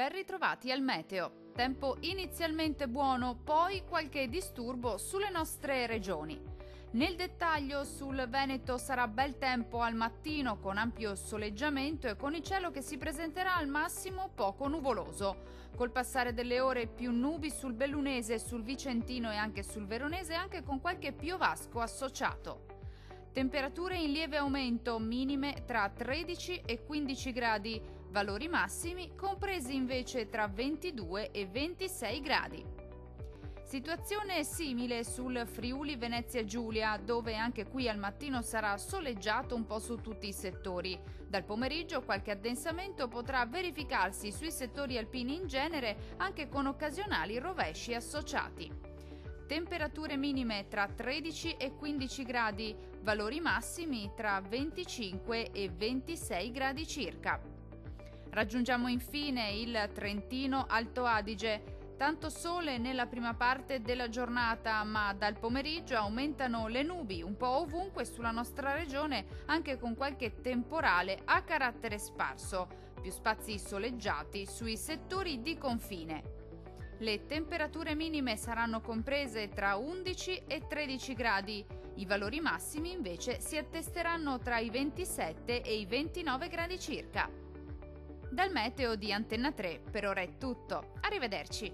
Ben ritrovati al meteo. Tempo inizialmente buono, poi qualche disturbo sulle nostre regioni. Nel dettaglio, sul Veneto sarà bel tempo al mattino con ampio soleggiamento e con il cielo che si presenterà al massimo poco nuvoloso. Col passare delle ore più nubi sul Bellunese, sul Vicentino e anche sul Veronese, anche con qualche piovasco associato. Temperature in lieve aumento, minime tra 13 e 15 gradi, valori massimi compresi invece tra 22 e 26 gradi. Situazione simile sul Friuli Venezia Giulia, dove anche qui al mattino sarà soleggiato un po' su tutti i settori. Dal pomeriggio qualche addensamento potrà verificarsi sui settori alpini in genere, anche con occasionali rovesci associati. Temperature minime tra 13 e 15 gradi, valori massimi tra 25 e 26 gradi circa. Raggiungiamo infine il Trentino Alto Adige. Tanto sole nella prima parte della giornata, ma dal pomeriggio aumentano le nubi un po' ovunque sulla nostra regione, anche con qualche temporale a carattere sparso, più spazi soleggiati sui settori di confine. Le temperature minime saranno comprese tra 11 e 13 gradi, i valori massimi invece si attesteranno tra i 27 e i 29 gradi circa. Dal meteo di Antenna 3 per ora è tutto, arrivederci!